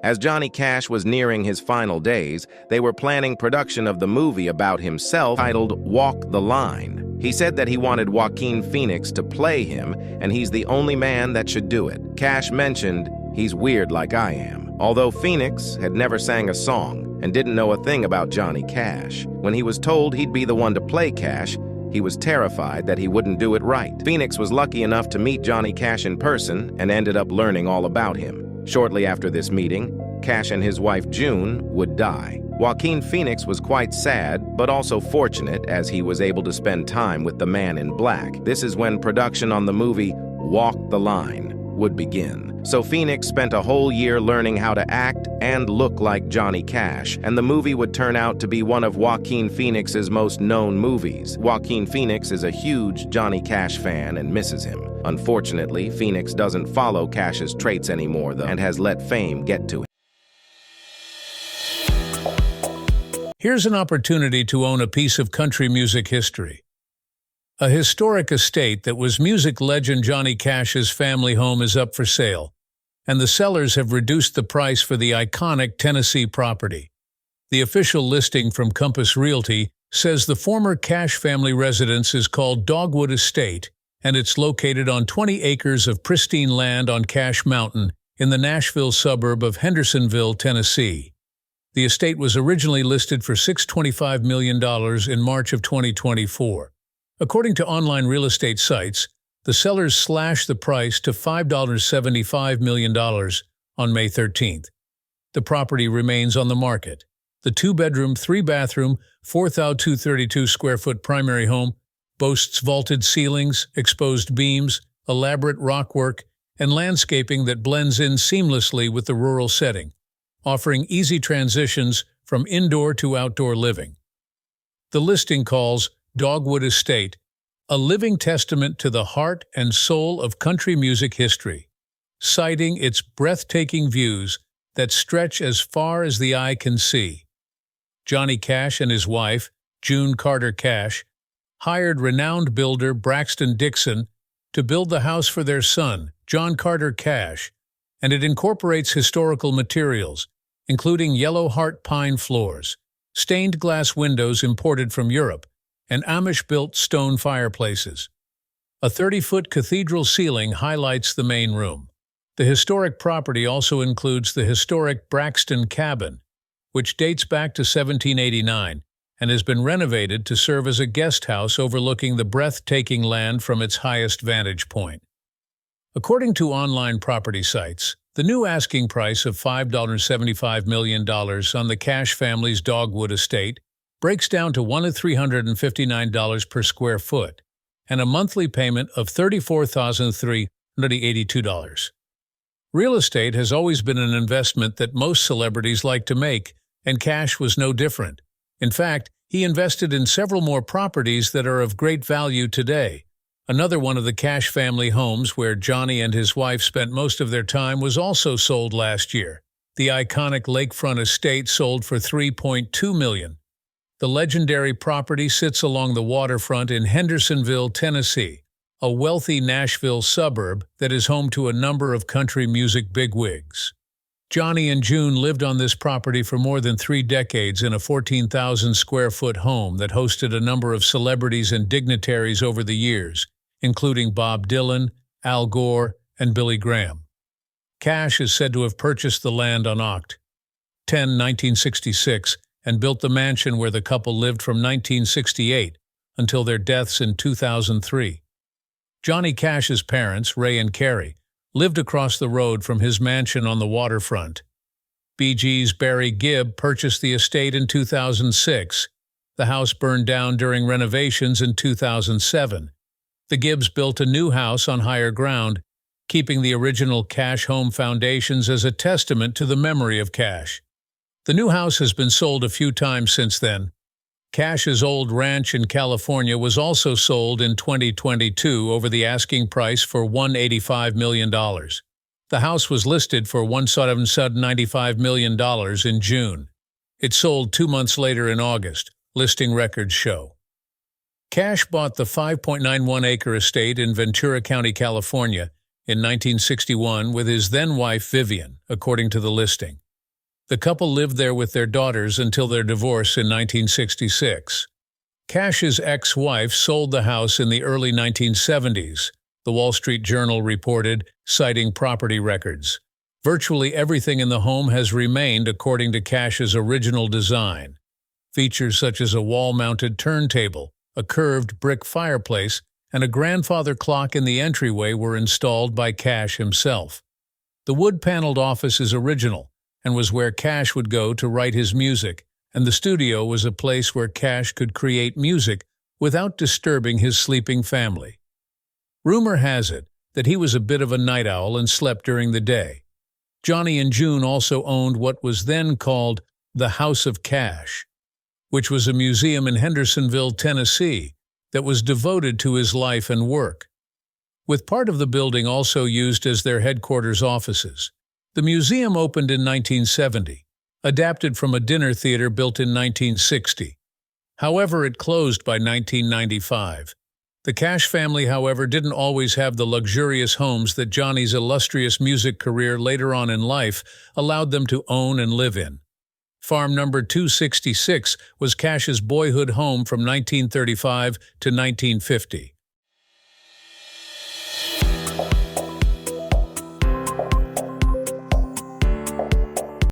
As Johnny Cash was nearing his final days, they were planning production of the movie about himself titled Walk the Line. He said that he wanted Joaquin Phoenix to play him, and he's the only man that should do it. Cash mentioned, "He's weird like I am." Although Phoenix had never sang a song and didn't know a thing about Johnny Cash, when he was told he'd be the one to play Cash, he was terrified that he wouldn't do it right. Phoenix was lucky enough to meet Johnny Cash in person and ended up learning all about him. Shortly after this meeting, Cash and his wife June would die. Joaquin Phoenix was quite sad, but also fortunate as he was able to spend time with the man in black. This is when production on the movie Walk the Line would begin. So Phoenix spent a whole year learning how to act and look like Johnny Cash, and the movie would turn out to be one of Joaquin Phoenix's most known movies. Joaquin Phoenix is a huge Johnny Cash fan and misses him. Unfortunately, Phoenix doesn't follow Cash's traits anymore, though, and has let fame get to him. Here's an opportunity to own a piece of country music history. A historic estate that was music legend Johnny Cash's family home is up for sale, and the sellers have reduced the price for the iconic Tennessee property. The official listing from Compass Realty says the former Cash family residence is called Dogwood Estate, and it's located on 20 acres of pristine land on Cash Mountain in the Nashville suburb of Hendersonville, Tennessee. The estate was originally listed for $625 million in March of 2024. According to online real estate sites, the sellers slashed the price to $5.75 million on May 13th. The property remains on the market. The 2-bedroom, 3-bathroom, 4,232-square-foot primary home boasts vaulted ceilings, exposed beams, elaborate rockwork, and landscaping that blends in seamlessly with the rural setting, offering easy transitions from indoor to outdoor living. The listing calls Dogwood Estate a living testament to the heart and soul of country music history, citing its breathtaking views that stretch as far as the eye can see. Johnny Cash and his wife, June Carter Cash, hired renowned builder Braxton Dixon to build the house for their son, John Carter Cash, and it incorporates historical materials, including yellow heart pine floors, stained glass windows imported from Europe, and Amish-built stone fireplaces. A 30-foot cathedral ceiling highlights the main room. The historic property also includes the historic Braxton Cabin, which dates back to 1789 and has been renovated to serve as a guest house overlooking the breathtaking land from its highest vantage point. According to online property sites, the new asking price of $5.75 million on the Cash family's Dogwood Estate breaks down to $1,359 per square foot and a monthly payment of $34,382. Real estate has always been an investment that most celebrities like to make, and Cash was no different. In fact, he invested in several more properties that are of great value today. Another one of the Cash family homes where Johnny and his wife spent most of their time was also sold last year. The iconic lakefront estate sold for $3.2 million. The legendary property sits along the waterfront in Hendersonville, Tennessee, a wealthy Nashville suburb that is home to a number of country music bigwigs. Johnny and June lived on this property for more than 3 decades in a 14,000-square-foot home that hosted a number of celebrities and dignitaries over the years, including Bob Dylan, Al Gore, and Billy Graham. Cash is said to have purchased the land on Oct. 10, 1966, and built the mansion where the couple lived from 1968 until their deaths in 2003. Johnny Cash's parents, Ray and Carrie, lived across the road from his mansion on the waterfront. Bee Gees' Barry Gibb purchased the estate in 2006. The house burned down during renovations in 2007. The Gibbs built a new house on higher ground, keeping the original Cash home foundations as a testament to the memory of Cash. The new house has been sold a few times since then. Cash's old ranch in California was also sold in 2022 over the asking price for $185 million. The house was listed for $195 million in June. It sold 2 months later in August, listing records show. Cash bought the 5.91-acre estate in Ventura County, California, in 1961 with his then-wife Vivian, according to the listing. The couple lived there with their daughters until their divorce in 1966. Cash's ex-wife sold the house in the early 1970s, the Wall Street Journal reported, citing property records. Virtually everything in the home has remained according to Cash's original design. Features such as a wall-mounted turntable, a curved brick fireplace, and a grandfather clock in the entryway were installed by Cash himself. The wood-paneled office is original and was where Cash would go to write his music, and the studio was a place where Cash could create music without disturbing his sleeping family. Rumor has it that he was a bit of a night owl and slept during the day. Johnny and June also owned what was then called the House of Cash, which was a museum in Hendersonville, Tennessee, that was devoted to his life and work, with part of the building also used as their headquarters offices. The museum opened in 1970, adapted from a dinner theater built in 1960. However, it closed by 1995. The Cash family, however, didn't always have the luxurious homes that Johnny's illustrious music career later on in life allowed them to own and live in. Farm number 266 was Cash's boyhood home from 1935 to 1950.